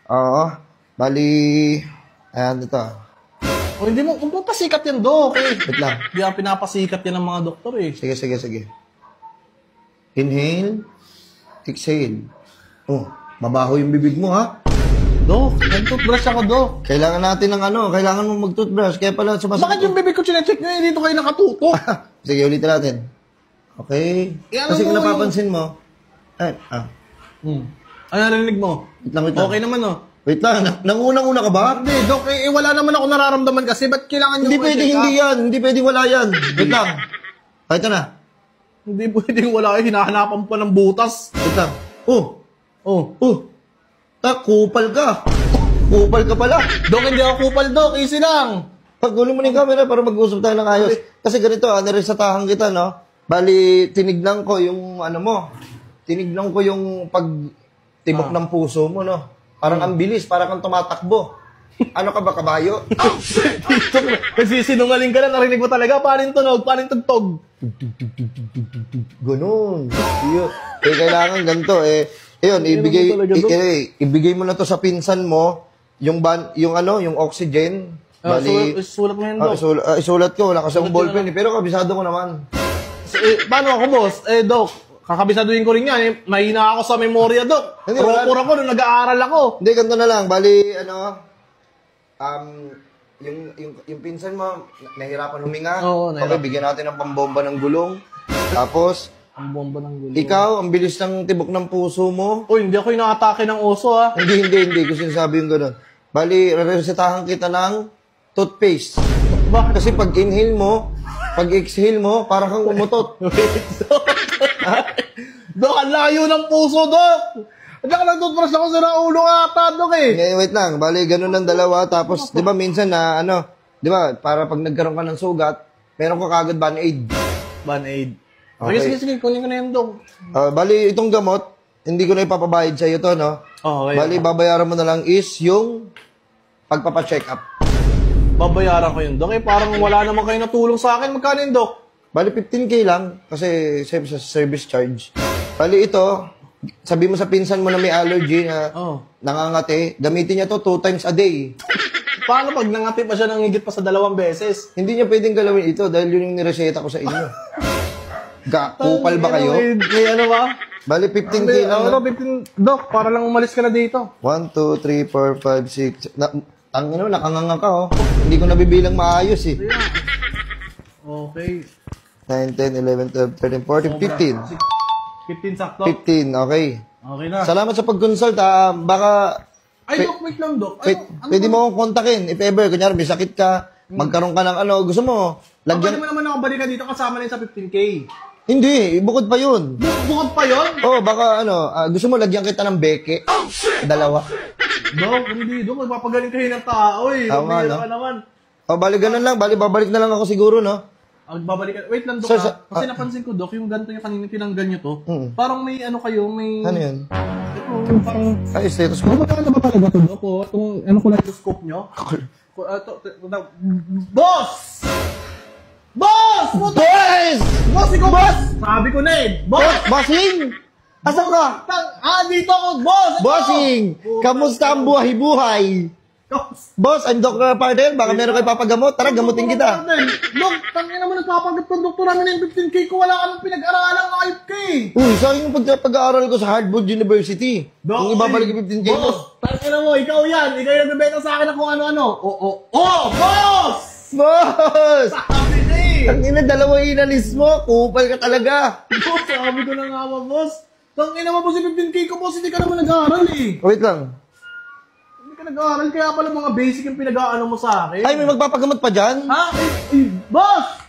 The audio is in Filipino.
Oo. Bali, ayan, ito. O hindi mo, kung papasikat yan, Dok. Wait lang. Hindi ang pinapasikat yan ng mga doktor eh. Sige. Inhale. Exhale. Oh, mabaho yung bibig mo, ha? Dok, nag-toothbrush ako, Dok. Kailangan natin ng kailangan mong mag-toothbrush. Kaya pala sumasakit. Bakit yung bibig ko chinecheck nyo eh? Dito kayo nakatutok. Sige, ulitin natin. Okay. Kasi kung napapansin mo, Ano narinig mo? Wait lang. Okay naman, oh. Wait lang, nangunang-una ka ba? Hindi, Dok, wala naman ako nararamdaman kasi. Ba't kailangan nyo Hindi pwede, hindi yan. Hindi pwede wala yan. Wait lang. Ito na. Hindi pwedeng wala kayo. Hinahanapan pa ng butas. Wait lang. Kupal ka. Kupal ka pala. Dok, hindi ako kupal, Dok. Easy lang. Paggulo mo na yung camera para mag-usap tayo ng ayos. Kasi ganito, naresatahan kita, no? Bali, tinignan ko yung mo. Tinignan ko yung pagtibok ng puso mo, no? Parang ang bilis, parang kang tumatakbo. Ano ka ba, kabayo? Nagsisinungaling ka na, narinig mo talaga. Paano tunog? Paano tugtog? Ganun. Kailangan ganito, Ayun, ibigay mo na to sa pinsan mo, yung oxygen. Sulat mo yan, Dok. Isulat ko, wala kasi akong ballpen, pero kabisado ko naman. Paano ako, boss? Dok, kakabisaduhin ko rin yan. Mahina ako sa memorya, Dok. Proper ako nung nag-aaral ako. Hindi, ganito na lang. Bali, yung pinsan mo, nahirapan huminga. Oo, okay, bigyan natin ng pambomba ng gulong. Tapos, ang bomba ng gulo. Ikaw, ang bilis ng tibok ng puso mo. Uy, hindi ako inaatake ng oso, ha? Hindi. Kung sinasabi yung gano'n. Bali, resetahan kita ng toothpaste. Bakit? Kasi pag inhale mo, pag exhale mo, parang kang umutot. Dok, ang layo ng puso, Dok! Hindi ka nag-toothbrush ako sa ulo ata, Dok, eh. Wait lang. Bali, ganun ng dalawa. Tapos, di ba, minsan na, di ba, para pag nagkaroon ka ng sugat, meron ka kagad Band-Aid. Band-Aid. Okay. Sige, kunin ko na yan, Dok. Bali, itong gamot, hindi ko na ipapabayad sa'yo to, no? Okay. Bali, babayaran mo na lang is yung pagpapacheck up. Babayaran ko yun, Dok. Parang wala naman kayo natulong sa akin. Magkano yun, Dok? Bali, 15K lang kasi sa service charge. Bali, ito, sabi mo sa pinsan mo na may allergy na nangangati, gamitin niya to 2 times a day. Paano pag nangati pa siya ng higit pa sa 2 beses? Hindi niya pwedeng galawin ito dahil yun yung nireseta ko sa inyo. Kupal ba kayo? May ano ba? Bali, 15K lang. 15. Dok, para lang umalis ka na dito. 1, 2, 3, 4, 5, 6. Nakanganga ka, oh. Hindi ko nabibilang maayos, eh. Okay. 9, 10, 11, 12, 13, 14, 15. 15 sakto? 15, okay. Okay na. Salamat sa pag-consult, baka... Ay, Dok, wait lang, Dok. Pwede mo akong kontakin. If ever, kunyari, may sakit ka, magkaroon ka ng gusto mo, lagyan... Pwede mo naman ako balikan dito kasama na sa 15K. Hindi, bukod pa yun. Bukod pa yun? Baka gusto mo lagyan kita ng beke. Dalawa. Dok, hindi, Dok. Magpapagaling kayo ng tao, eh. Tama, no? Ka naman. Bali, ganun lang. Bali, babalik na lang ako siguro, no? Babalik. Wait lang, Dok, kasi napansin ko, Dok, yung ganito yung kanina tinanggal nyo to, parang may kayo, may... Ano yun? Ito, parang... Ay, stethoscope. Ano ba talaga to, Dok? Itong, stethoscope nyo? Boss! Boss! Boss! Boss, ikaw, boss! Sabi ko na, boss! Bossing! Asan ka? Dito ako, boss! Bossing! Kamusta ang buhay-buhay? Boss, I'm Dr. Pardel. Baka meron kayo papagamot. Tara, gamutin kita. Dok, tangin naman nagpapagat ng doktor namin ng 15K ko. Wala ka nang pinag-aralan ng ayop ka eh. Uy, sayang yung pag-aaral ko sa Harvard University. Kung ibabalik yung 15K mo. Boss, tangin mo, ikaw yan. Ikaw yung nagbebenta sa akin ng kung ano-ano. Boss! Boss! Sabi na eh. Tangin na, dalawa inalis mo. Kupal ka talaga. Boss, sabi ko na nga ba, boss? Tangin naman po si 15K ko, boss. Hindi ka naman nag-aaral eh. Wait lang. Nag-aaral, kaya pala mga basic yung pinag-aano mo sa akin. Ay, may magpapagamot pa dyan? Ha? Boss!